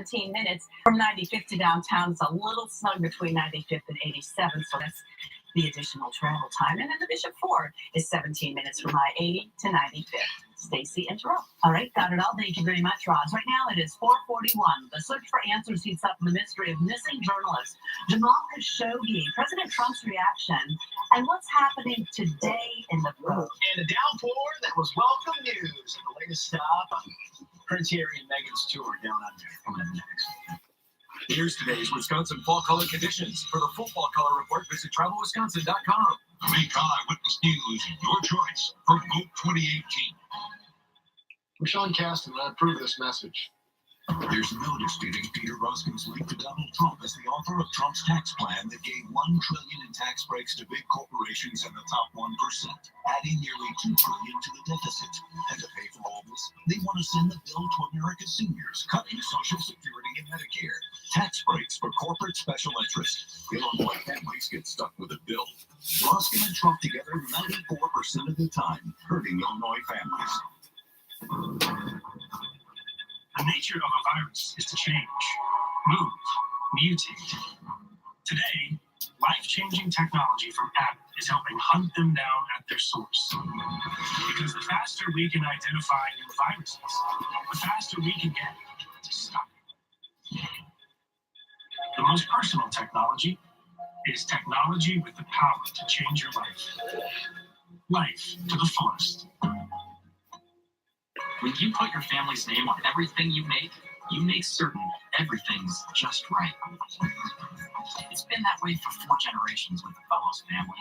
17 minutes from 95th to downtown. It's a little snug between 95th and 87th, so that's the additional travel time. And then the Bishop Ford is 17 minutes from I-80 to 95th. Stacy and Jerome. All right, got it all. Thank you very much, Roz. Right now it is 4:41. The search for answers heats up in the mystery of missing journalist Jamal Khashoggi, President Trump's reaction, and what's happening today in the book. And a downpour that was welcome news. And the latest stop on Prince Harry and Meghan's tour down under. Coming up next. Here's today's Wisconsin fall color conditions. For the full fall color report, visit travelwisconsin.com. Make Eyewitness News your choice for Vote 2018. I'm Sean Casten, and I approve this message. There's no disputing Peter Roskin's link to Donald Trump as the author of Trump's tax plan that gave $1 trillion in tax breaks to big corporations and the top 1%, adding nearly $2 trillion to the deficit. And to pay for all this, they want to send the bill to America's seniors, cutting Social Security and Medicare. Tax breaks for corporate special interests. Illinois families get stuck with a bill. Roskin and Trump together 94% of the time, hurting Illinois families. The nature of a virus is to change, move, mutate. Today, life-changing technology from Abbott is helping hunt them down at their source. Because the faster we can identify new viruses, the faster we can get to stop it. The most personal technology is technology with the power to change your life. Life to the fullest. When you put your family's name on everything you make certain everything's just right. It's been that way for 4 generations with the Fellows family,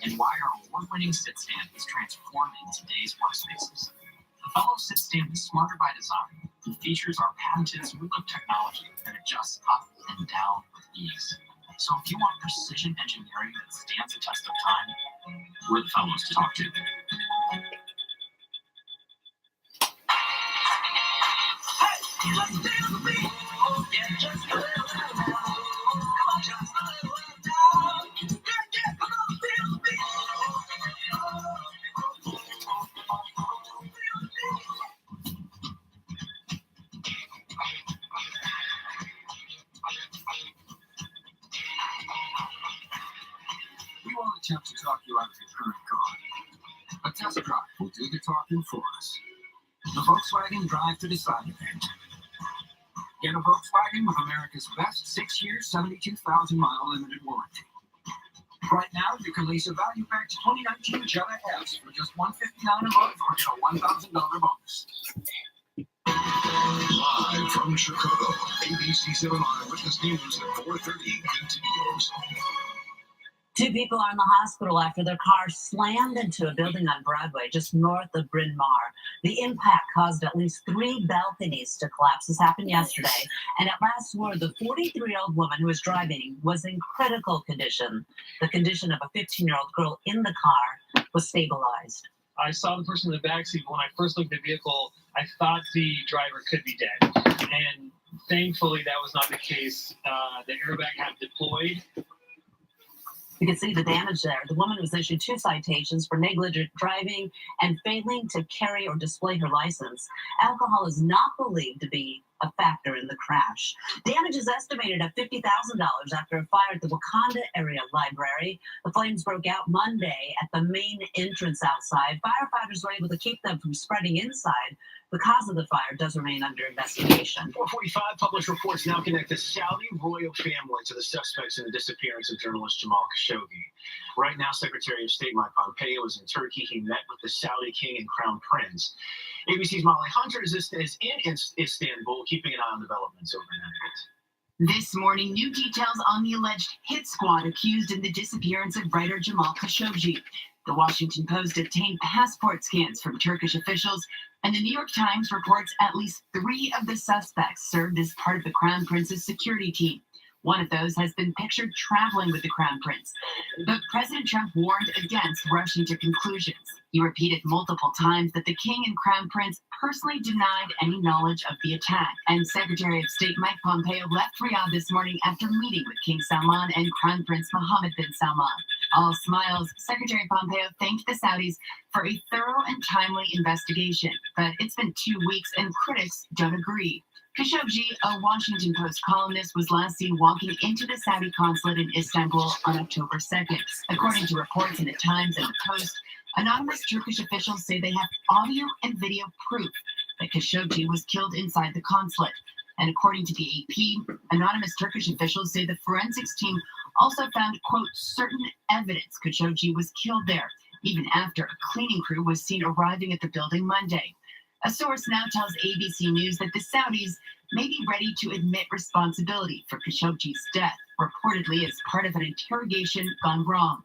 and why our award-winning sit-stand is transforming today's workspaces. The Fellows sit-stand is smarter by design and features our patented smooth-look technology that adjusts up and down with ease. So if you want precision engineering that stands the test of time, we're the Fellows to talk to. Let's dance with me. Oh, yeah, just a little now. Come on, just a little now. Yeah, come on, dance with me. We won't attempt to talk you out of your current car. A test drive will do the talking for us. The Volkswagen Drive to Decide event. Get a Volkswagen with America's best 6-year, 72,000-mile limited warranty. Right now, you can lease a value-packed 2019 Jetta S for just $159 a month or get a $1,000 bonus. Live from Chicago, ABC 7 Eyewitness News at 4:30 continues. 2 people are in the hospital after their car slammed into a building on Broadway just north of Bryn Mawr. The impact caused at least 3 balconies to collapse. This happened yesterday. And at last word, the 43-year-old woman who was driving was in critical condition. The condition of a 15-year-old girl in the car was stabilized. I saw the person in the backseat. When I first looked at the vehicle, I thought the driver could be dead. And thankfully, that was not the case. The airbag had deployed. You can see the damage there. The woman was issued 2 citations for negligent driving and failing to carry or display her license. Alcohol is not believed to be a factor in the crash. Damage is estimated at $50,000 after a fire at the Wakanda Area Library. The flames broke out Monday at the main entrance outside. Firefighters were able to keep them from spreading inside. The cause of the fire does remain under investigation. 445 published reports now connect the Saudi royal family to the suspects in the disappearance of journalist Jamal Khashoggi. Right now, Secretary of State Mike Pompeo is in Turkey. He met with the Saudi king and crown prince. ABC's Molly Hunter is in Istanbul, keeping an eye on developments overnight. This morning, new details on the alleged hit squad accused in the disappearance of writer Jamal Khashoggi. The Washington Post obtained passport scans from Turkish officials, and the New York Times reports at least 3 of the suspects served as part of the Crown Prince's security team. One of those has been pictured traveling with the Crown Prince. But President Trump warned against rushing to conclusions. He repeated multiple times that the King and Crown Prince personally denied any knowledge of the attack. And Secretary of State Mike Pompeo left Riyadh this morning after meeting with King Salman and Crown Prince Mohammed bin Salman. All smiles, Secretary Pompeo thanked the Saudis for a thorough and timely investigation. But it's been 2 weeks and critics don't agree. Khashoggi, a Washington Post columnist, was last seen walking into the Saudi consulate in Istanbul on October 2nd. According to reports in the Times and the Post, anonymous Turkish officials say they have audio and video proof that Khashoggi was killed inside the consulate. And according to the AP, anonymous Turkish officials say the forensics team also found, quote, certain evidence Khashoggi was killed there, even after a cleaning crew was seen arriving at the building Monday. A source now tells ABC News that the Saudis may be ready to admit responsibility for Khashoggi's death, reportedly as part of an interrogation gone wrong.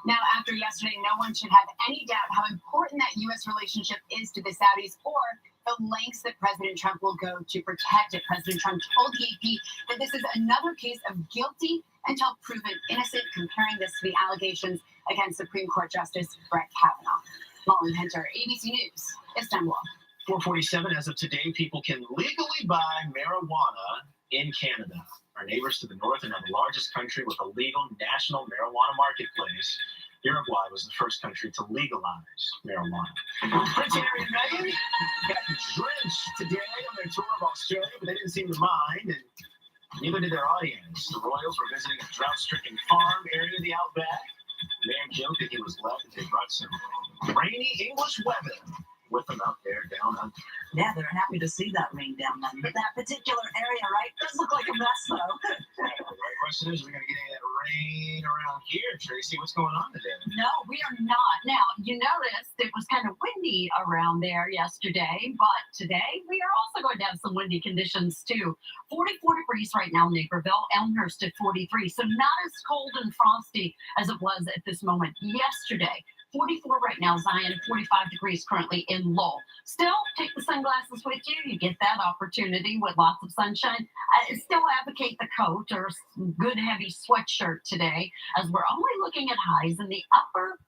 Now, after yesterday, no one should have any doubt how important that U.S. relationship is to the Saudis or the lengths that President Trump will go to protect it. President Trump told the AP that this is another case of guilty until proven innocent, comparing this to the allegations against Supreme Court Justice Brett Kavanaugh. Molly Hunter, ABC News, Istanbul. 447, as of today, people can legally buy marijuana in Canada. Our neighbors to the north are now the largest country with a legal national marijuana marketplace. Uruguay was the first country to legalize marijuana. Prince Harry and Meghan got drenched today on their tour of Australia, but they didn't seem to mind, and neither did their audience. The royals were visiting a drought-stricken farm area of the outback. The mayor joked that he was glad that they brought some rainy English weather with them out there down under. Yeah, they're happy to see that rain down under that particular area, right? Does look like a mess, though. The right question is, we're going to get any of that rain around here. Tracy, what's going on today? No, we are not. Now, you noticed it was kind of windy around there yesterday, but today we are also going to have some windy conditions too. 44 degrees right now in Naperville, Elmhurst at 43, so not as cold and frosty as it was at this moment yesterday. 44 right now, Zion, 45 degrees currently in Lowell. Still, take the sunglasses with you. You get that opportunity with lots of sunshine. I still advocate the coat or good heavy sweatshirt today, as we're only looking at highs in the upper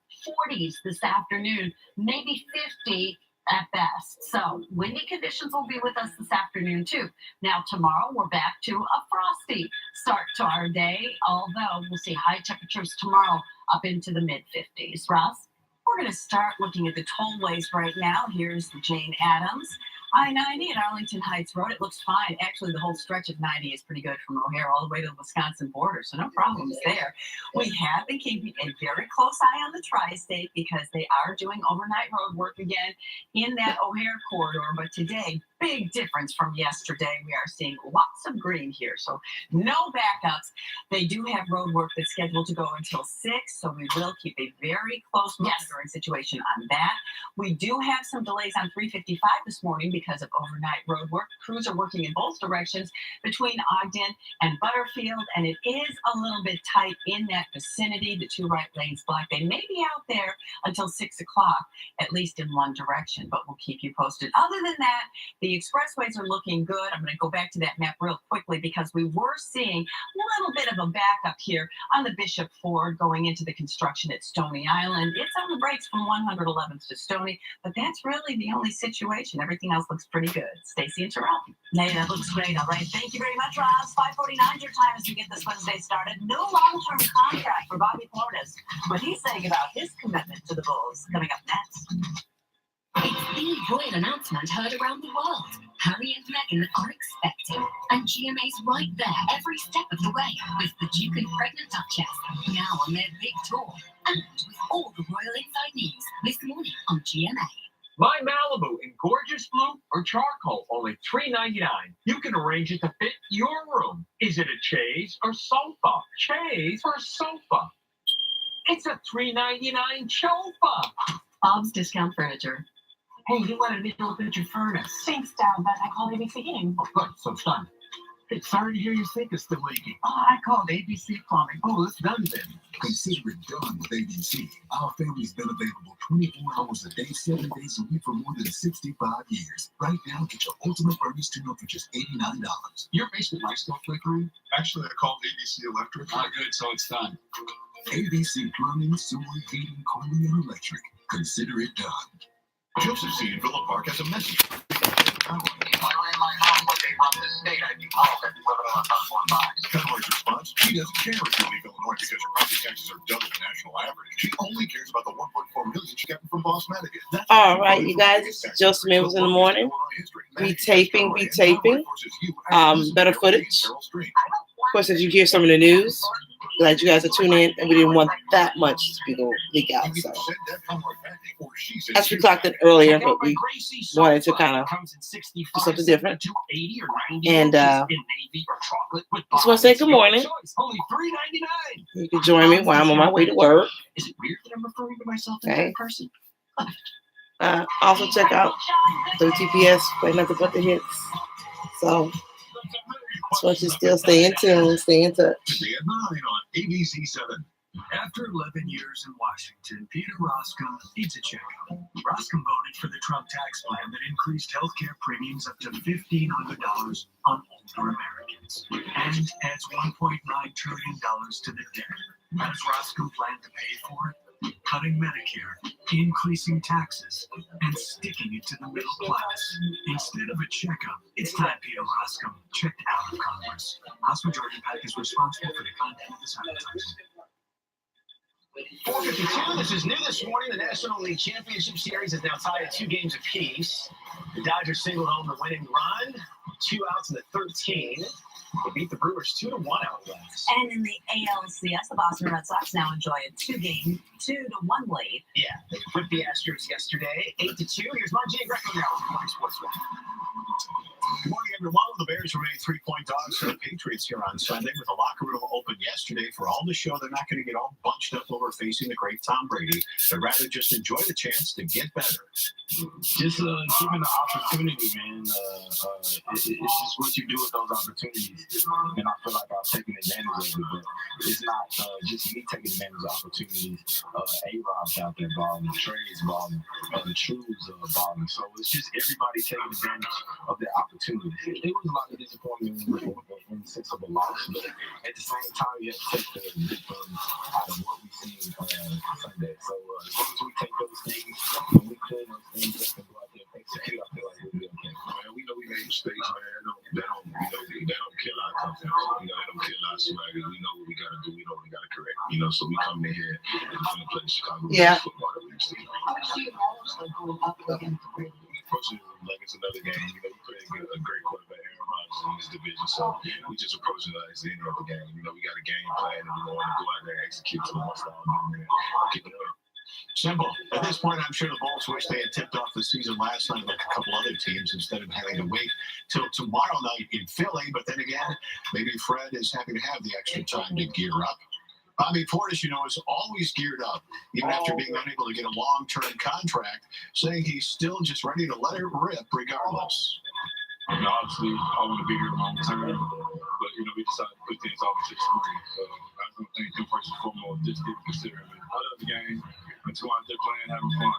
40s this afternoon, maybe 50 at best. So windy conditions will be with us this afternoon too. Now tomorrow we're back to a frosty start to our day, although we'll see high temperatures tomorrow up into the mid 50s. Ross? We're going to start looking at the tollways right now. Here's the Jane Addams. I-90 at Arlington Heights Road. It looks fine. Actually, the whole stretch of 90 is pretty good from O'Hare all the way to the Wisconsin border, so no problems there. We have been keeping a very close eye on the tri-state because they are doing overnight road work again in that O'Hare corridor. But today, big difference from yesterday. We are seeing lots of green here, so no backups. They do have road work that's scheduled to go until 6, so we will keep a very close monitoring situation on that. We do have some delays on 355 this morning because of overnight road work. Crews are working in both directions between Ogden and Butterfield, and it is a little bit tight in that vicinity. The two right lanes blocked. They may be out there until 6 o'clock, at least in one direction, but we'll keep you posted. Other than that, the expressways are looking good. I'm going to go back to that map real quickly because we were seeing a little bit of a backup here on the Bishop Ford going into the construction at Stony Island. It's on the brakes from 111th to Stony, but that's really the only situation. Everything else looks pretty good. Stacy and Terrell. Nay, that looks great. All right. Thank you very much, Roz. 5:49 your time as we get this Wednesday started. New long-term contract for Bobby Flores. What he's saying about his commitment to the Bulls coming up next. It's the royal announcement heard around the world. Harry and Meghan are expecting, and GMA's right there every step of the way with the Duke and Pregnant Duchess now on their big tour, and with all the royal inside news this morning on GMA. My Malibu in gorgeous blue or charcoal, only $3.99. You can arrange it to fit your room. Is it a chaise or sofa? Chaise or sofa? It's a $3.99 sofa. Bob's Discount Furniture. Hey, you wanted me to look at your furnace. Thanks, Dad, but I called ABC Heating. Oh, good. So it's done. Hey, sorry to hear your sink is still leaking. Oh, I called ABC Plumbing. Oh, it's done then. Consider it done with ABC. Our family's been available 24 hours a day, 7 days a week for more than 65 years. Right now, get your ultimate furnace tune-up for just $89. Your basement light still flickering? Actually, I called ABC Electric. Ah, good, so it's done. ABC Plumbing, Sewer, Heating, Cooling, and Electric. Consider it done. Joseph C. in Villa Park has a message. Cutler's response, she doesn't care if you leave Illinois because your property taxes are double the national average. She only cares about the $1.4 million she got from Boss Madigan. All right, you guys, it's Joseph Mills in the morning. be taping. Better footage. Of course, as you hear some of the news, glad you guys are tuning in, and we didn't want that much to leak out. So as we talked it earlier, but we wanted to kind of do something different. And just want to say good morning. You can join me while I'm on my way to work. Is it weird that I'm referring to myself in Okay. third person? Also check out WTPS for nothing but the hits. So just want you to still stay in tune, stay in touch. Today at 9 on ABC7. After 11 years in Washington, Peter Roskam needs a checkup. Roskam voted for the Trump tax plan that increased healthcare premiums up to $1,500 on older Americans and adds $1.9 trillion to the debt. How does Roskam plan to pay for it? Cutting Medicare, increasing taxes, and sticking it to the middle class. Instead of a checkup, it's time Peter Roskam checked out of Congress. House Majority PAC is responsible for the content of this advertising. 4:52. This is new this morning. The National League Championship Series is now tied at 2 games apiece. The Dodgers singled home the winning run, 2 outs in the 13. They beat the Brewers 2-1 out west. And in the ALCS, the Boston Red Sox now enjoy a 2-1 lead. Yeah, they whipped the Astros yesterday, 8-2. Here's Margie and Greco now with Morning Sports. Good morning, everyone. The Bears remain 3-point dogs for the Patriots here on Sunday with the locker room open yesterday for all to show they're not going to get all bunched up over facing the great Tom Brady. They'd rather just enjoy the chance to get better. Just given the opportunity, man. It's just what you do with those opportunities, and I feel like I've taken advantage of it. But it's not just me taking advantage of opportunities. A-Rob's out there balling, Trey's balling, the Trues balling. So it's just everybody taking advantage of the opportunity. It was a lot of disappointment in the sense of a loss, but at the same time, you have to take the good things out of what we've seen Sunday. So as long as we take those things and we clear those things up and go out there and execute, I feel like we'll be okay. Man, we know we made mistakes, man. They don't kill our confidence. They don't kill our swagger. We know what we gotta do. We know what we gotta correct. So we come in here and we're gonna play Chicago football that we used to. Approaching it like it's another game. We playing a great quarterback, Aaron Rodgers, in this division. So we just approaching it as any other game. We got a game plan and we want to go out there and execute to the most out and get the win. Simple. At this point, I'm sure the Bolts wish they had tipped off the season last night like a couple other teams instead of having to wait till tomorrow night in Philly. But then again, maybe Fred is happy to have the extra time to gear up. Bobby Portis, is always geared up, even after being unable to get a long-term contract, saying he's still just ready to let it rip regardless. Obviously, I want to be here long term, but we decided to put things off to the spring. So I don't think them first and foremost just didn't consider it. I love the game. I'm going out there playing, having fun.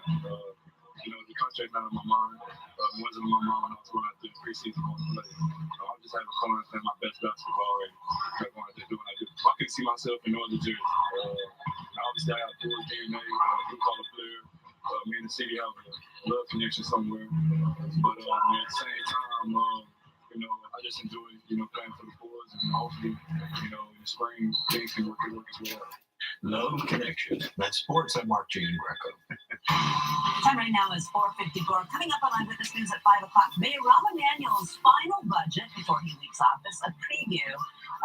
The contract not on my mind. It wasn't on my mind when I was going out there preseason on the play. I'm just having fun and playing my best basketball and going out there doing what I do. I can see myself in no other jersey. Obviously, I got Bulls DNA, blue collar player. Me and the city have a love connection somewhere. But at the same time, I just enjoy, playing for the boys, and hopefully, in the spring, things can work as well. Love connection. That's sports. I'm Mark G. and Greco. Time right now is 4:54. Coming up on Eyewitness News at 5 o'clock, Mayor Rahm Emanuel's final budget before he leaves office. A preview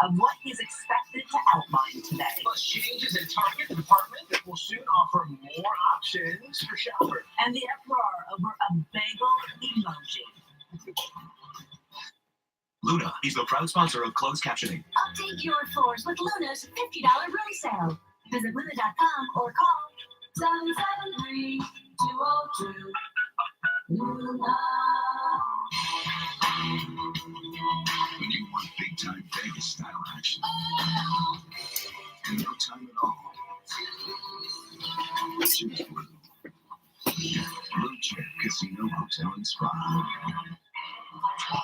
of what he's expected to outline today. Plus changes in Target, the department that will soon offer more options for shoppers. And the uproar over a bagel emoji. Luna is the proud sponsor of Closed Captioning. Update your floors with Luna's $50 room sale. Visit Luna.com or call 773-202. Luna. When you want big time Vegas style action, in no time at all, choose Blue. Blue Chip Casino Hotel and Spa.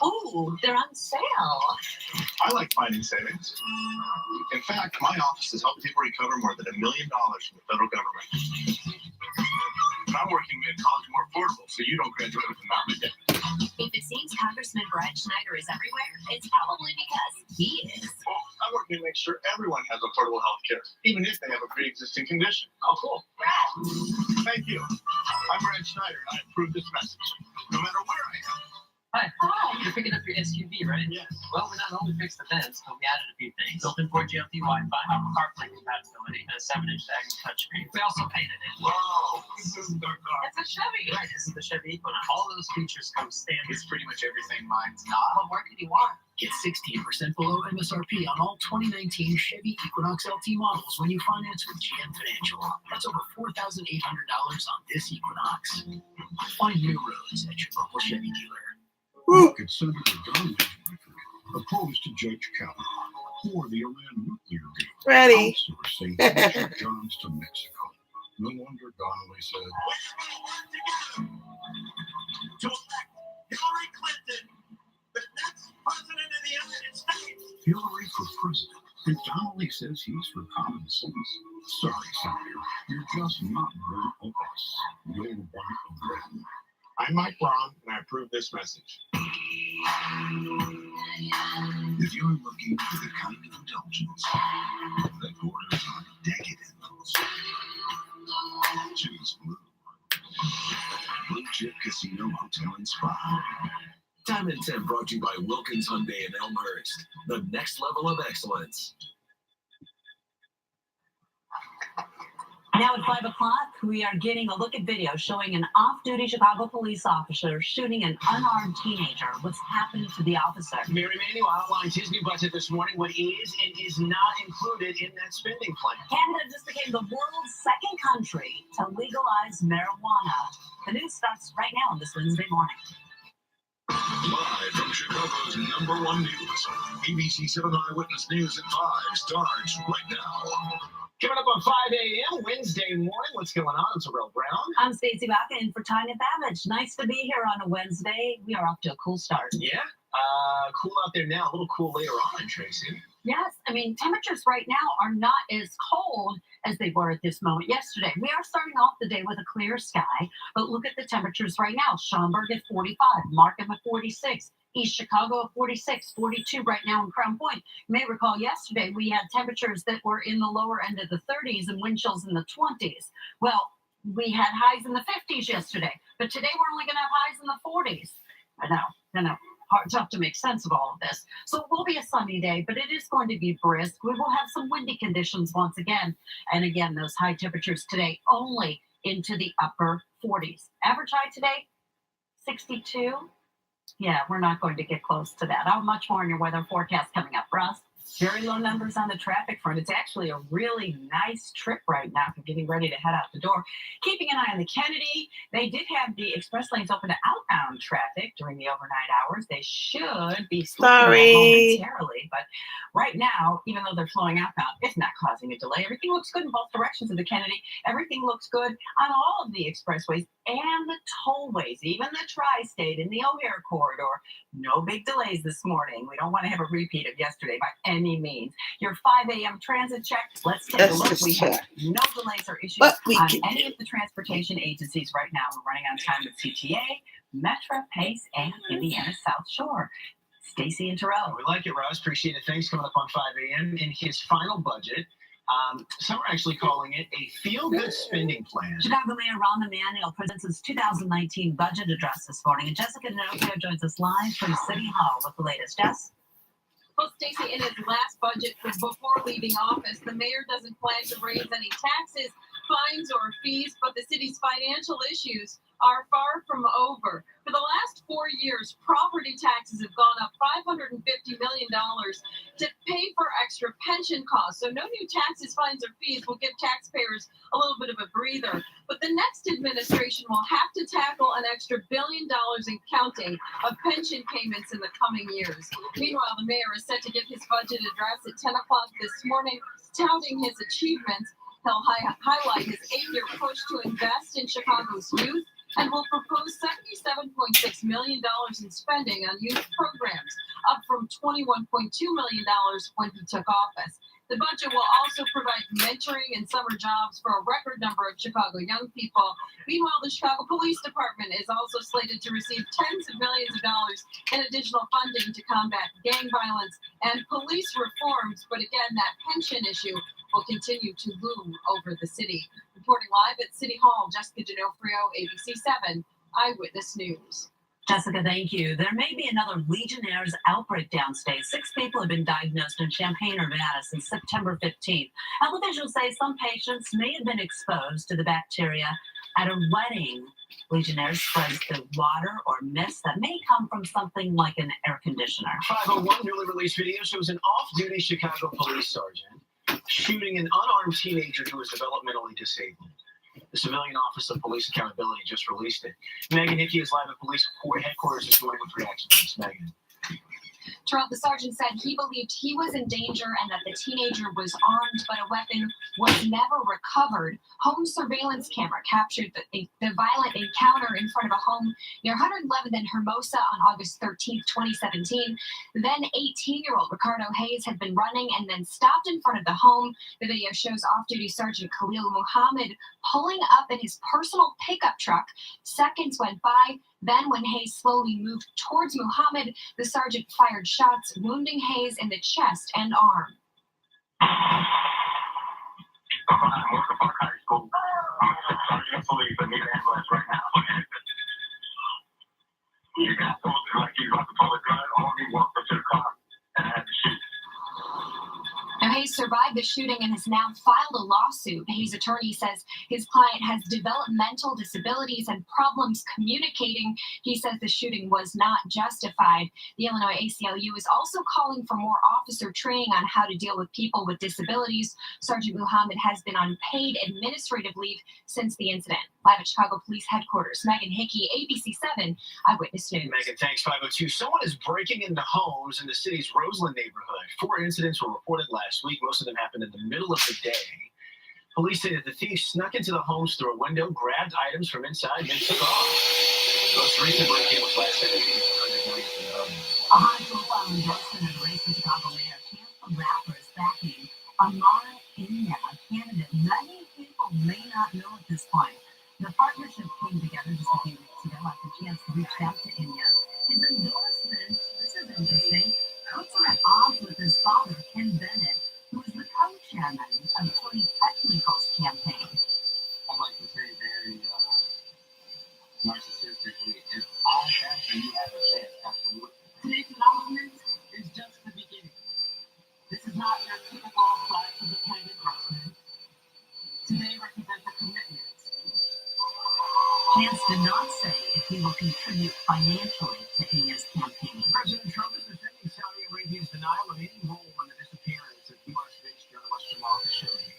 Ooh, they're on sale. I like finding savings. In fact, my office has helped people recover more than $1 million from the federal government. I'm working to make college more affordable so you don't graduate with a mountain of debt. If it seems Congressman Brett Schneider is everywhere, it's probably because he is. Well, I'm working to make sure everyone has affordable health care, even if they have a pre-existing condition. Oh, cool. Thank you. I'm Brett Schneider, and I approve this message. No matter where I am, Hi. You're picking up your SUV, right? Yes. Well, we not only fixed the vents, but we added a few things. Built-in 4G LTE Wi-Fi, CarPlay compatibility, and a 7-inch diagonal touchscreen. We also painted it. Whoa, this isn't our car. It's a Chevy. Right, this is the Chevy Equinox. All those features come standard. It's pretty much everything mine's not. What more could you want? Get 16% below MSRP on all 2019 Chevy Equinox LT models when you finance with GM Financial. That's over $4,800 on this Equinox. Find new roads at your local Chevy dealer. Look at Senator Don Ledbetter opposed to Judge Kavanaugh or the Iran nuclear deal. Ready. Outsourcing commercial jobs to Mexico. No wonder Donnelly said, To elect Hillary Clinton, the next president of the United States. Hillary for president. And Donnelly says he's for common sense. Sorry, Senator. You're just not one of us. You're one of them. I'm Mike Braun, and I approve this message. If you're looking for the kind of indulgence that borders on decadence, choose Blue. Blue Chip Casino Hotel and Spa. Time and 10 brought to you by Wilkins Hyundai in Elmhurst. The next level of excellence. Now at 5 o'clock, we are getting a look at video showing an off-duty Chicago police officer shooting an unarmed teenager. What's happened to the officer? Mayor Emanuel outlines his new budget this morning, what is and is not included in that spending plan. Canada just became the world's second country to legalize marijuana. The news starts right now on this Wednesday morning. Live from Chicago's #1 news, ABC 7 Eyewitness News at 5 starts right now. Coming up on 5 a.m. Wednesday morning, what's going on? I'm Terrell Brown. I'm Stacey Baca in for Tanya Babbage. Nice to be here on a Wednesday. We are off to a cool start. Yeah, cool out there now. A little cool later on, Tracy. Yes, I mean, temperatures right now are not as cold as they were at this moment yesterday. We are starting off the day with a clear sky, but look at the temperatures right now. Schaumburg at 45, Markham at 46, East Chicago at 46, 42 right now in Crown Point. You may recall yesterday we had temperatures that were in the lower end of the 30s and wind chills in the 20s. Well, we had highs in the 50s yesterday, but today we're only going to have highs in the 40s. I know. Tough to make sense of all of this. So it will be a sunny day, but it is going to be brisk. We will have some windy conditions once again. And again, those high temperatures today only into the upper 40s. Average high today, 62. Yeah, we're not going to get close to that. How much more in your weather forecast coming up, Russ? Very low numbers on the traffic front. It's actually a really nice trip right now for getting ready to head out the door. Keeping an eye on the Kennedy. They did have the express lanes open to outbound traffic during the overnight hours. They should be slowing momentarily, but right now, even though they're flowing outbound, it's not causing a delay. Everything looks good in both directions of the Kennedy. Everything looks good on all of the expressways and the tollways, even the tri-state and the O'Hare corridor. No big delays this morning. We don't want to have a repeat of yesterday by any means. Your 5 a.m. transit check. Let's take a look. We have no delays or issues on any of the transportation agencies right now. We're running on time with CTA, Metro, Pace, and Indiana South Shore. Stacy and Terrell. We like it, Russ. Appreciate it. Thanks. Coming up on 5 a.m. in his final budget. Some are actually calling it a feel-good spending plan. Chicago Mayor Rahm Emanuel presents his 2019 budget address this morning, and Jessica D'Onofrio joins us live from City Hall with the latest. Jess? Well, Stacey, in his last budget before leaving office, the mayor doesn't plan to raise any taxes, fines, or fees, but the city's financial issues are far from over. For the last 4 years, property taxes have gone up $550 million to pay for extra pension costs. So no new taxes, fines, or fees will give taxpayers a little bit of a breather. But the next administration will have to tackle an extra $1 billion and counting of pension payments in the coming years. Meanwhile, the mayor is set to give his budget address at 10 o'clock this morning, touting his achievements. He'll highlight his 8-year push to invest in Chicago's youth and will propose $77.6 million in spending on youth programs, up from $21.2 million when he took office. The budget will also provide mentoring and summer jobs for a record number of Chicago young people. Meanwhile, the Chicago Police Department is also slated to receive tens of millions of dollars in additional funding to combat gang violence and police reforms. But again, that pension issue will continue to loom over the city. Reporting live at City Hall, Jessica D'Onofrio, ABC 7 Eyewitness News. Jessica, thank you. There may be another Legionnaire's outbreak downstate. 6 people have been diagnosed in Champaign, Urbana since September 15th. Health officials say some patients may have been exposed to the bacteria at a wedding. Legionnaires spreads through water or mist that may come from something like an air conditioner. 501 newly released video shows an off-duty Chicago police sergeant shooting an unarmed teenager who was developmentally disabled. The Civilian Office of Police Accountability just released it. Megan Hickey is live at police headquarters this morning with reaction to this. Megan. Terrell, the sergeant said he believed he was in danger and that the teenager was armed, but a weapon was never recovered. Home surveillance camera captured the violent encounter in front of a home near 111th and Hermosa on August 13th, 2017. Then 18-year-old Ricardo Hayes had been running and then stopped in front of the home. The video shows off-duty Sergeant Khalil Muhammad pulling up in his personal pickup truck. Seconds went by. Then, when Hayes slowly moved towards Muhammad, the sergeant fired shots, wounding Hayes in the chest and arm. High School. Sergeant Police, I need an ambulance right now. You got told like you got the public gun on me, walked up to the car, and I had to shoot. Now, Hayes survived the shooting and has now filed a lawsuit. Hayes' attorney says his client has developmental disabilities and problems communicating. He says the shooting was not justified. The Illinois ACLU is also calling for more officer training on how to deal with people with disabilities. Sergeant Muhammad has been on paid administrative leave since the incident. Live at Chicago Police Headquarters, Megan Hickey, ABC7 Eyewitness News. Megan, thanks. 502. Someone is breaking into homes in the city's Roseland neighborhood. 4 incidents were reported last week. Most of them happened in the middle of the day. Police say that the thief snuck into the homes through a window, grabbed items from inside, and then took off. The most recent break-in was last Saturday. A high-profile endorsement of the race for Chicago mayor came from rappers backing Amara Inya, a candidate many people may not know at this point. The partnership came together just a few weeks ago after Chance reached out to Inya. His endorsement, this is interesting, puts him at odds with his father, Ken Bennett, who is the co-chairman of Tony Technical's campaign. I'd like to say very narcissistically, if I had and you have a chance, absolutely. Today's announcement is just the beginning. This is not your typical flash of the pen endorsement. Today represents a commitment. Chance did not say if he will contribute financially to Inya's campaign. President Trump is defending Saudi Arabia's denial of any role in the disappearance of U.S.-based journalist Jamal Khashoggi.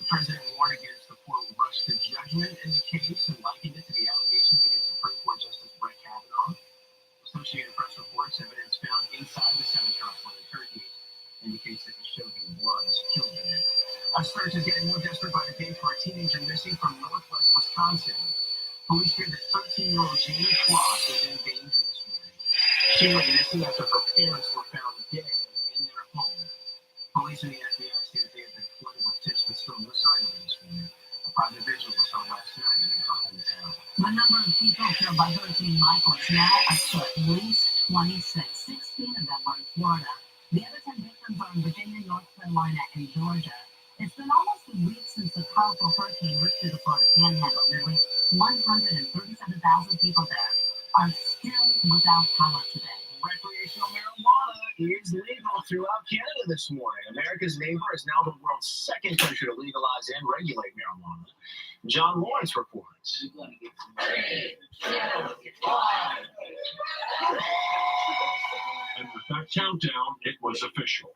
The president warned against the quote rush to judgment in the case and likened it to the allegations against Supreme Court Justice Brett Kavanaugh. Associated Press reports evidence found inside the Saudi consulate in Turkey indicates that Khashoggi was killed there. A search is getting more desperate by the day for a teenager missing from northwest Wisconsin. Police fear that 13-year-old Jamie Kloss is in danger this morning. She went missing after her parents were found dead in their home. Police and the FBI say that they have been flooded with tips, but still no sign of her this morning. A private vigil was held last night in her hometown. The number of people killed by Hurricane Michael is now up to at least 26. 16 of them were in Florida. The other 10 victims are in Virginia, North Carolina, and Georgia. It's been almost a week since the powerful hurricane ripped through the Florida Panhandle. Nearly 137,000 people there are still without power today. Recreational marijuana is legal throughout Canada this morning. America's neighbor is now the world's second country to legalize and regulate marijuana. John Lawrence reports. And with that countdown, it was official.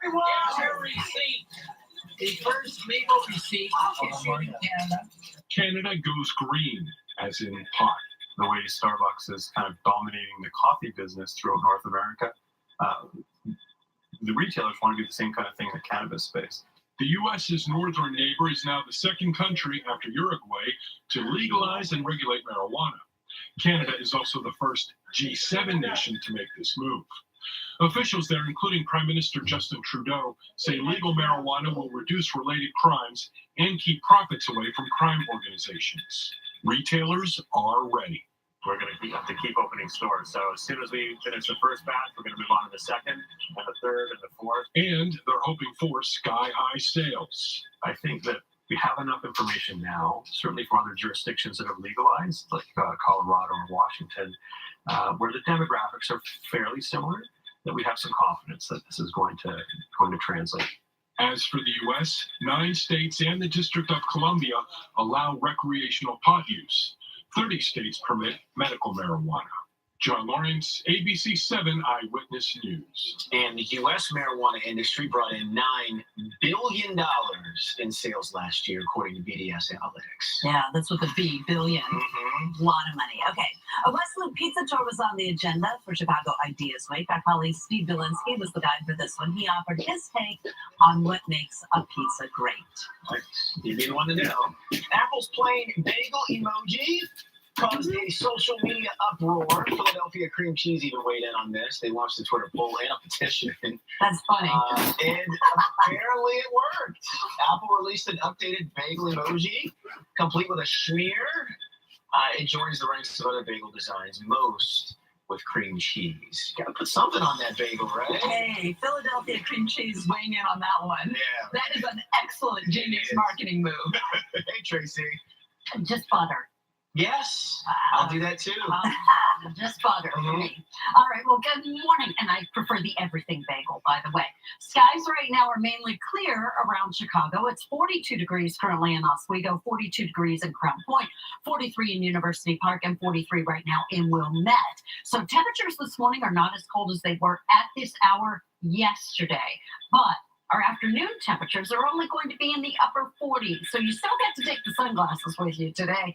The first legal receipt issued in Canada. Canada goes green, as in pot. The way Starbucks is kind of dominating the coffee business throughout North America, the retailers want to do the same kind of thing in the cannabis space. The U.S.'s northern neighbor is now the second country after Uruguay to legalize and regulate marijuana. Canada is also the first G7 nation to make this move. Officials there, including Prime Minister Justin Trudeau, say legal marijuana will reduce related crimes and keep profits away from crime organizations. Retailers are ready. We're going to have to keep opening stores. So as soon as we finish the first batch, we're going to move on to the second and the third and the fourth. And they're hoping for sky-high sales. I think that we have enough information now, certainly for other jurisdictions that have legalized, like Colorado or Washington, where the demographics are fairly similar, that we have some confidence that this is going to translate. As for the U.S., 9 states and the District of Columbia allow recreational pot use. 30 states permit medical marijuana. John Lawrence, ABC 7 Eyewitness News. And the U.S. marijuana industry brought in $9 billion in sales last year, according to BDS Analytics. Yeah, that's with a B, billion. Mm-hmm. A lot of money. Okay. A West Loop Pizza Tour was on the agenda for Chicago Ideas Week. Our colleague Steve Bielinski was the guide for this one. He offered his take on what makes a pizza great. You'd be the one to know. Apple's plain bagel emoji caused a social media uproar. Philadelphia Cream Cheese even weighed in on this. They launched a Twitter poll and a petition. That's funny. And apparently it worked. Apple released an updated bagel emoji, complete with a schmear. It joins the ranks of other bagel designs, most with cream cheese. Gotta put something on that bagel, right? Hey, Philadelphia Cream Cheese weighing in on that one. Yeah. That is an excellent genius marketing move. Hey, Tracy. Just butter. Yes, I'll do that too. Just butter for me. All right, well, good morning. And I prefer the everything bagel, by the way. Skies right now are mainly clear around Chicago. It's 42 degrees currently in Oswego, 42 degrees in Crown Point, 43 in University Park, and 43 right now in Wilmette. So temperatures this morning are not as cold as they were at this hour yesterday. But our afternoon temperatures are only going to be in the upper 40s. So you still get to take the sunglasses with you today,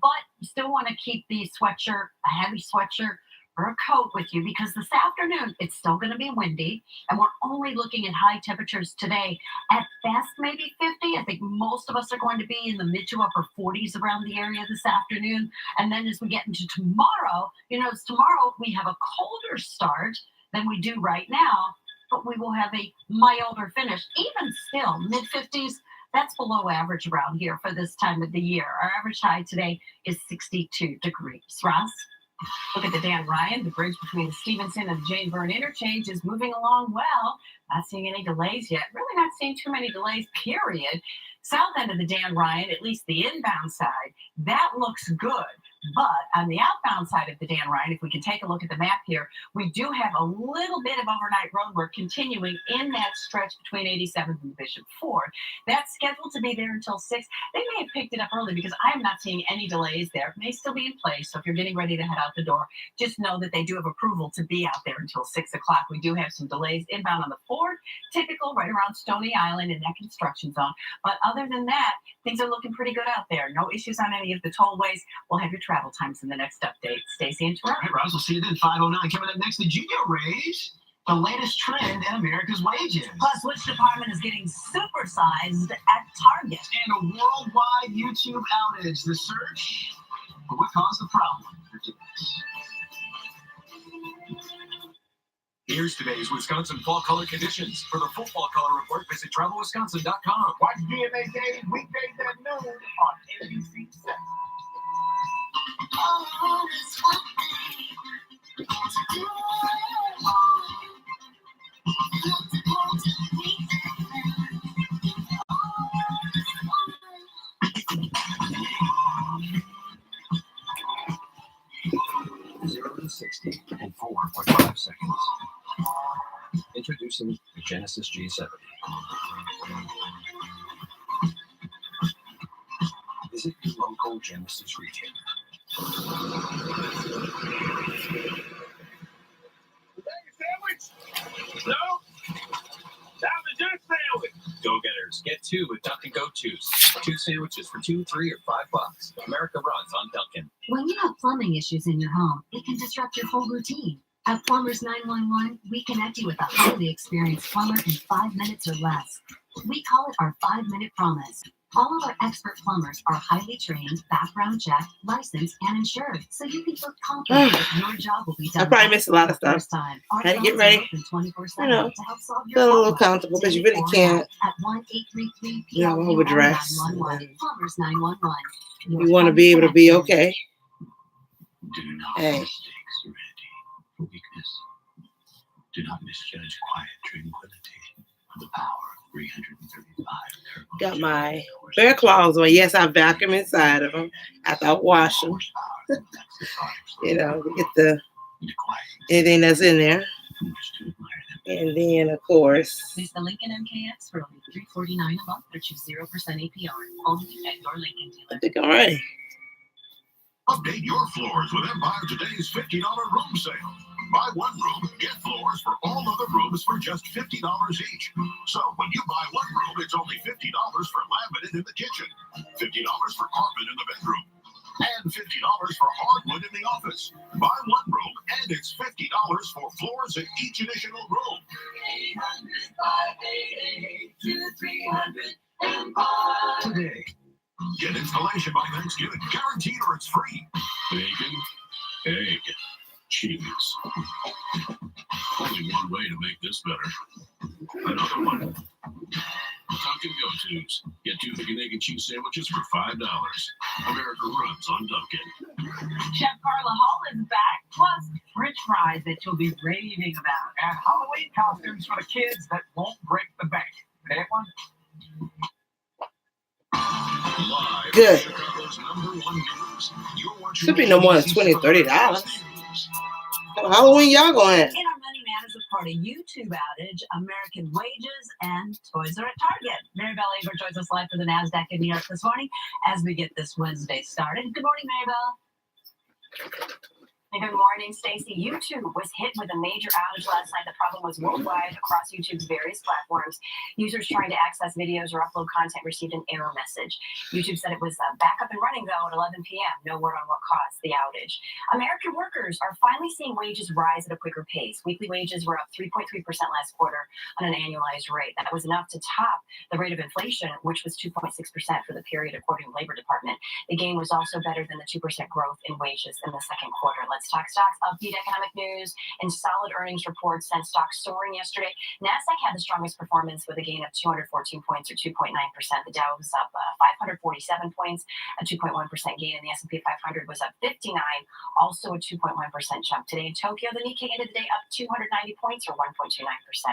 but you still want to keep the sweatshirt, a heavy sweatshirt, or a coat with you, because this afternoon it's still going to be windy, and we're only looking at high temperatures today at best maybe 50. I think most of us are going to be in the mid to upper 40s around the area this afternoon. And then as we get into tomorrow, tomorrow we have a colder start than we do right now, but we will have a milder finish. Even still, mid-50s, that's below average around here for this time of the year. Our average high today is 62 degrees. Ross? Look at the Dan Ryan. The bridge between the Stevenson and the Jane Byrne interchange is moving along well. Not seeing any delays yet. Really not seeing too many delays, period. South end of the Dan Ryan, at least the inbound side, that looks good. But on the outbound side of the Dan Ryan, if we can take a look at the map here, we do have a little bit of overnight road work continuing in that stretch between 87th and Bishop Ford. That's scheduled to be there until 6. They may have picked it up early because I am not seeing any delays there. It may still be in place. So if you're getting ready to head out the door, just know that they do have approval to be out there until 6 o'clock. We do have some delays inbound on the Ford, typical right around Stony Island in that construction zone. But other than that, things are looking pretty good out there. No issues on any of the tollways. We'll have your travel times in the next update. Stacey and Terrell. All right, Roz, we'll see you then. 5:09. Coming up next, did you get a raise? The latest trend in America's wages. Plus, which department is getting supersized at Target? And a worldwide YouTube outage. The search for what caused the problem. Here's today's Wisconsin fall color conditions. For the full fall color report, visit travelwisconsin.com. Watch DMA Day weekdays at noon on ABC 7. Zero to 60 in 4.5 seconds. Introducing the Genesis G70. Visit your local Genesis retailer. No? That was your sandwich. Go-getters, get 2 with Dunkin' Go-Tos. 2 sandwiches for $2, $3, or $5. America runs on Dunkin'. When you have plumbing issues in your home, it can disrupt your whole routine. At Plumbers 911, we connect you with a highly experienced plumber in 5 minutes or less. We call it our 5-minute promise. All of our expert plumbers are highly trained, background checked, licensed, and insured, so you can feel confident that your job will be done. I probably missed a lot of stuff. Had to get ready. Feel a little comfortable because you really can't, overdress. Plumbers 911. You want to be able to be okay. Do not Hey. mistakes serenity for weakness. Do not misjudge quiet tranquility for the power of Got my bear claws on. Yes, I vacuum inside of them after I wash them. You know, to get the anything that's in there. And then, of course, Lease the Lincoln MKX for only $349 a month or choose 0% APR. Only at your Lincoln dealer. I think I'm ready. Update your floors with Empire Today's $50 room sale. Buy one room, get floors for all other rooms for just $50 each. So when you buy one room, it's only $50 for laminate in the kitchen, $50 for carpet in the bedroom, and $50 for hardwood in the office. Buy one room, and it's $50 for floors in each additional room. 800-588-2300 Empire. Today. Get installation by Thanksgiving, guaranteed or it's free. Bacon, egg, cheese. Only one way to make this better. Another one. Dunkin' Go-Tos. Get 2 bacon, egg, and cheese sandwiches for $5. America runs on Dunkin'. Chef Carla Hall is back, plus French fries that you'll be raving about. And Halloween costumes for the kids that won't break the bank. That one? Live Good. Chicago's #1 news. You're watching Should be no more than $20, $30. Halloween, y'all going at? In our Money Matters report, a YouTube outage, American wages, and toys are at Target. Mary Bell Aber joins us live for the NASDAQ in New York this morning as we get this Wednesday started. Good morning, Mary Bell. Good morning, Stacey. YouTube was hit with a major outage last night. The problem was worldwide across YouTube's various platforms. Users trying to access videos or upload content received an error message. YouTube said it was back up and running, though, at 11 p.m. No word on what caused the outage. American workers are finally seeing wages rise at a quicker pace. Weekly wages were up 3.3% last quarter on an annualized rate. That was enough to top the rate of inflation, which was 2.6% for the period, according to the Labor Department. The gain was also better than the 2% growth in wages in the second quarter. Let's talk stocks. Upbeat economic news and solid earnings reports sent stocks soaring yesterday. NASDAQ had the strongest performance with a gain of 214 points or 2.9%. The Dow was up 547 points, a 2.1% gain, and the S&P 500 was up 59, also a 2.1% jump. Today in Tokyo, the Nikkei ended the day up 290 points or 1.29%.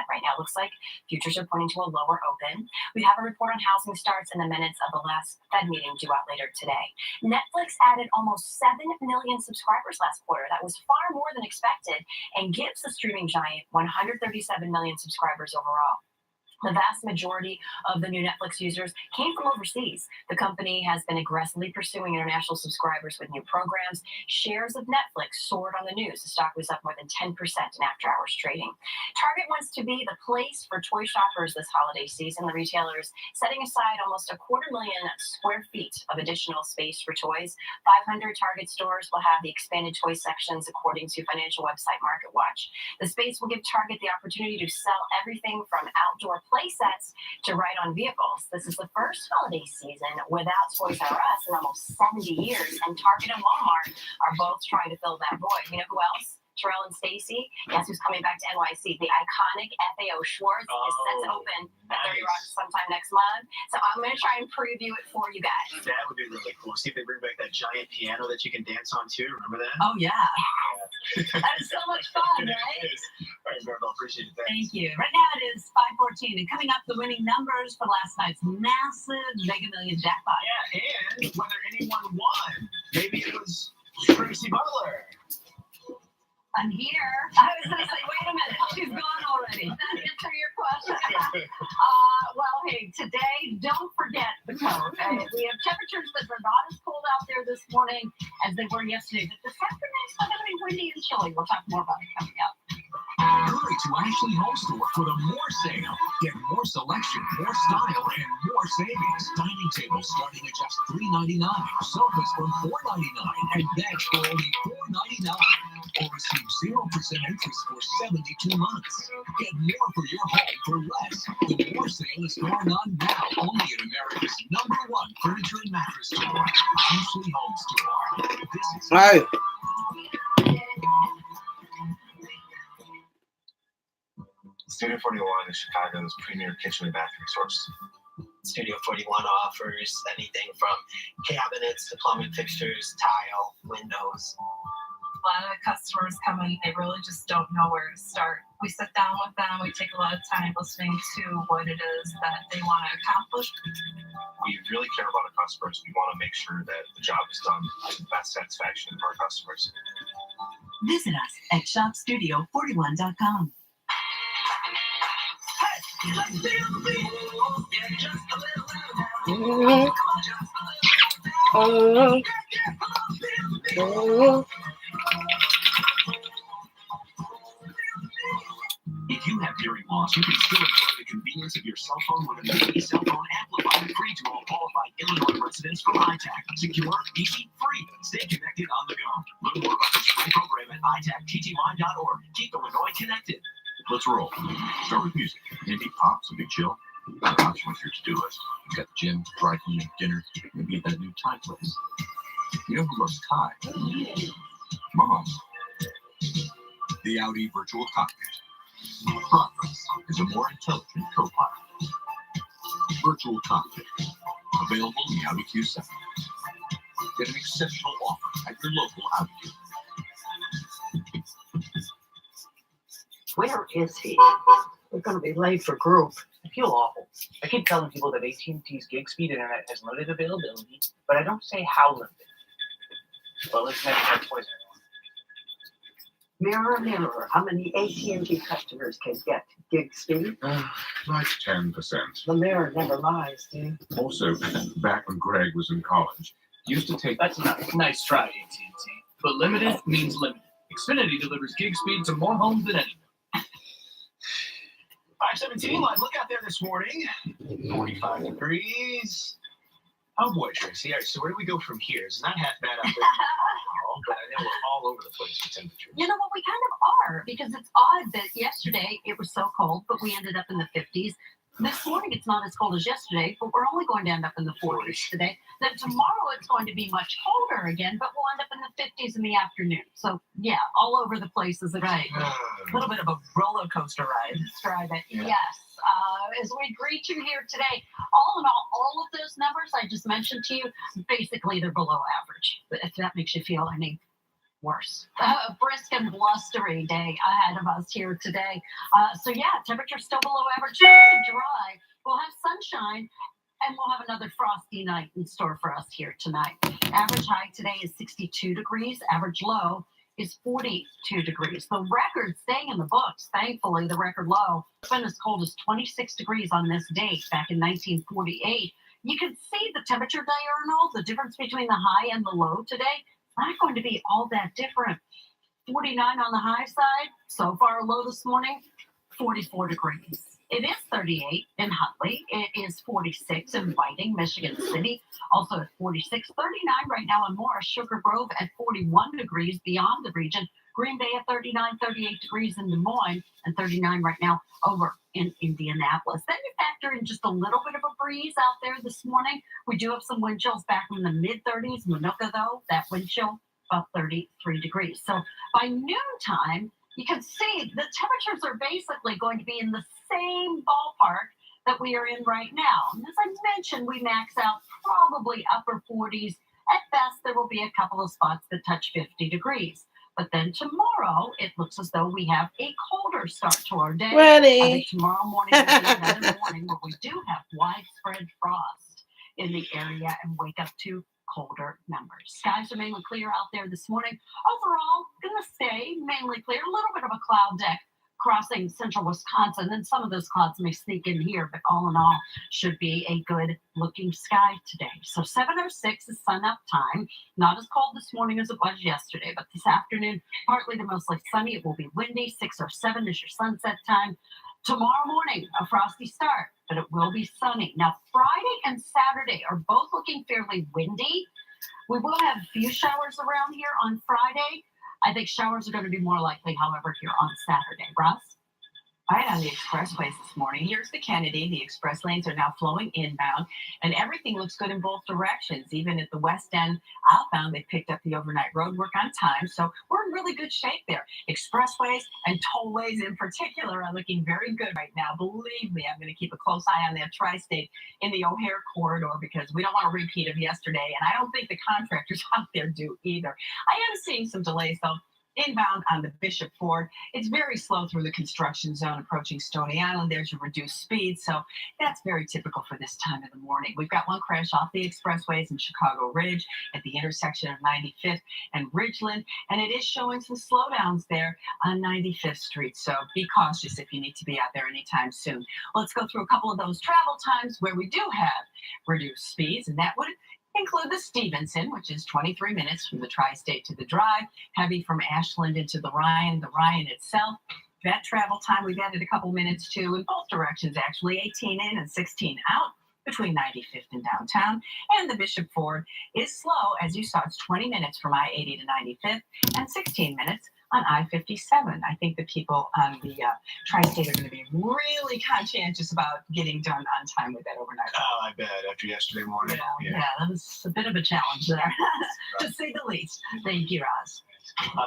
Right now, it looks like futures are pointing to a lower open. We have a report on housing starts in the minutes of the last Fed meeting due out later today. Netflix added almost 7 million subscribers last quarter. That was far more than expected and gives the streaming giant 137 million subscribers overall. The vast majority of the new Netflix users came from overseas. The company has been aggressively pursuing international subscribers with new programs. Shares of Netflix soared on the news. The stock was up more than 10% in after-hours trading. Target wants to be the place for toy shoppers this holiday season. The retailer's setting aside almost 250,000 square feet of additional space for toys. 500 Target stores will have the expanded toy sections, according to financial website MarketWatch. The space will give Target the opportunity to sell everything from outdoor play sets to ride-on vehicles. This is the first holiday season without Toys R Us in almost 70 years, and Target and Walmart are both trying to fill that void. You know who else? Terrell and Stacy. Guess who's coming back to NYC? The iconic FAO Schwartz is set to open at 30 Rock sometime next month. So I'm going to try and preview it for you guys. That would be really cool. See if they bring back that giant piano that you can dance on too. Remember that? Oh, yeah. That is so much fun, right? It is. All right, Maribel, appreciate it. Thank you. Right now it is 5:14, and coming up, the winning numbers for last night's massive Mega Millions jackpot. Yeah, and whether anyone won. Maybe it was Tracy Butler. I'm here. I was going to say, wait a minute, she's gone already. Does that answer your question? Well, hey, today, don't forget the code. We have temperatures that are not as cold out there this morning as they were yesterday. But this afternoon, it's still going to be windy and chilly. We'll talk more about it coming up. Hurry to Ashley Home Store for the more sale. Get more selection, more style, and more savings. Dining tables starting at just $3.99. Sofas from $4.99 and beds for only $4.99. Or receive 0% interest for 72 months. Get more for your home for less. The more sale is going on now, only at America's #1 furniture and mattress store, Ashley Home Store. This is Right. Studio 41 is Chicago's premier kitchen and bathroom source. Studio 41 offers anything from cabinets to plumbing fixtures, tile, windows. A lot of customers come in, they really just don't know where to start. We sit down with them. We take a lot of time listening to what it is that they want to accomplish. We really care about our customers. We want to make sure that the job is done to the best satisfaction of our customers. Visit us at shopstudio41.com. If you have hearing loss, you can still enjoy the convenience of your cell phone with a mini cell phone amplifier, free to all qualified Illinois residents from iTac. Secure, easy, free. Stay connected on the go. Learn more about this free program at itactty.org. Keep Illinois connected. Let's roll. Start with music. Indie pop, some big chill. You've got an option with your to-do list. You've got the gym, dry cleaning, dinner, maybe that new Thai place. You know who loves Thai? Mom. The Audi Virtual Cockpit. Progress is a more intelligent co-pilot. Virtual Cockpit. Available in the Audi Q7. Get an exceptional offer at your local Audi dealer. Where is he? We're going to be late for group. I feel awful. I keep telling people that AT&T's gig speed internet has limited availability, but I don't say how limited. Well, it's never had poison. Mirror, mirror, how many AT&T customers can get gig speed? Like 10%. The mirror never lies, dude. Also, back when Greg was in college, used to take... That's nice try, AT&T. But limited means limited. Xfinity delivers gig speed to more homes than anyone. 517 line, look out there this morning. 45 degrees. Oh boy, Tracy. All right, so where do we go from here? It's not half bad out there, but I know we're all over the place with temperature. You know what? We kind of are, because it's odd that yesterday it was so cold, but we ended up in the 50s. This morning it's not as cold as yesterday, but we're only going to end up in the 40s today. Then tomorrow it's going to be much colder again, but we'll end up in the 50s in the afternoon. So yeah, all over the place is right. A little bit of a roller coaster ride. Let's try that. Yeah. Yes. As we greet you here today, all in all of those numbers I just mentioned to you, basically they're below average. If that makes you feel any worse. A brisk and blustery day ahead of us here today. So yeah, temperature still below average, still dry. We'll have sunshine, and we'll have another frosty night in store for us here tonight. Average high today is 62 degrees. Average low is 42 degrees. The record staying in the books. Thankfully, the record low has been as cold as 26 degrees on this date back in 1948. You can see the temperature diurnal, the difference between the high and the low today. Not going to be all that different. 49 on the high side. So far low this morning, 44 degrees. It is 38 in Huntley. It is 46 in Whiting, Michigan City. Also at 46, 39 right now in Morris, Sugar Grove at 41 degrees beyond the region. Green Bay at 39, 38 degrees in Des Moines, and 39 right now over in Indianapolis. Then you factor in just a little bit of a breeze out there this morning. We do have some wind chills back in the mid-30s. Minooka, though, that wind chill about 33 degrees. So by noontime, you can see the temperatures are basically going to be in the same ballpark that we are in right now. And as I mentioned, we max out probably upper 40s. At best, there will be a couple of spots that touch 50 degrees. But then tomorrow, it looks as though we have a colder start to our day. Ready. I think tomorrow morning will be another morning where we do have widespread frost in the area and wake up to colder numbers. Skies are mainly clear out there this morning. Overall, going to stay mainly clear. A little bit of a cloud deck crossing central Wisconsin, and some of those clouds may sneak in here, but all in all, should be a good looking sky today. So 7:06 is sun up time. Not as cold this morning as it was yesterday, but this afternoon, partly to mostly sunny. It will be windy. 6:07 is your sunset time. Tomorrow morning, a frosty start, but it will be sunny. Now, Friday and Saturday are both looking fairly windy. We will have a few showers around here on Friday. I think showers are going to be more likely, however, here on Saturday. Russ? Right on the expressways this morning. Here's the Kennedy. The express lanes are now flowing inbound, and everything looks good in both directions. Even at the west end outbound, they picked up the overnight road work on time, so we're in really good shape there. Expressways and tollways in particular are looking very good right now. Believe me, I'm going to keep a close eye on that tri-state in the O'Hare corridor because we don't want a repeat of yesterday, and I don't think the contractors out there do either. I am seeing some delays, though, Inbound on the Bishop Ford, it's very slow through the construction zone approaching Stony Island. There's your reduced speed, so that's very typical for this time of the morning. We've got one crash off the expressways in Chicago Ridge at the intersection of 95th and Ridgeland, and it is showing some slowdowns there on 95th Street, so be cautious if you need to be out there anytime soon. Let's go through a couple of those travel times where we do have reduced speeds, and that would include the Stevenson, which is 23 minutes from the Tri-State to the Drive, heavy from Ashland into the Ryan itself. That travel time, we've added a couple minutes to in both directions, actually, 18 in and 16 out between 95th and downtown. And the Bishop Ford is slow. As you saw, it's 20 minutes from I-80 to 95th and 16 minutes on I-57. I think the people on the Tri-State are going to be really conscientious about getting done on time with that overnight. Oh, I bet, after yesterday morning. Yeah, that was a bit of a challenge there, to say the least. Thank you, Roz.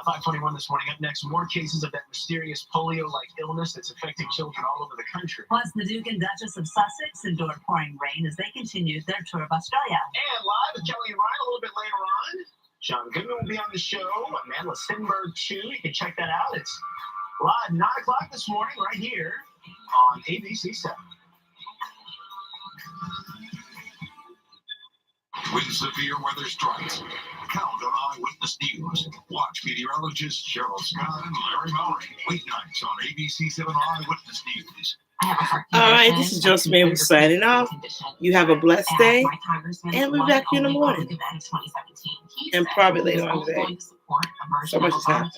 5:21 this morning. Up next, more cases of that mysterious polio-like illness that's affecting children all over the country. Plus, the Duke and Duchess of Sussex endured pouring rain as they continued their tour of Australia. And live with Kelly and Ryan a little bit later on. John Goodman will be on the show. Amanda Sinberg, too. You can check that out. It's live 9 o'clock this morning right here on ABC 7. When severe weather strikes, count on Eyewitness News. Watch meteorologist Cheryl Scott and Larry Mowry weeknights on ABC 7 Eyewitness News. All right, this is Joseph Mabel signing off. You have a blessed day, and we'll be back here in the morning, and probably later on today. So much is happening.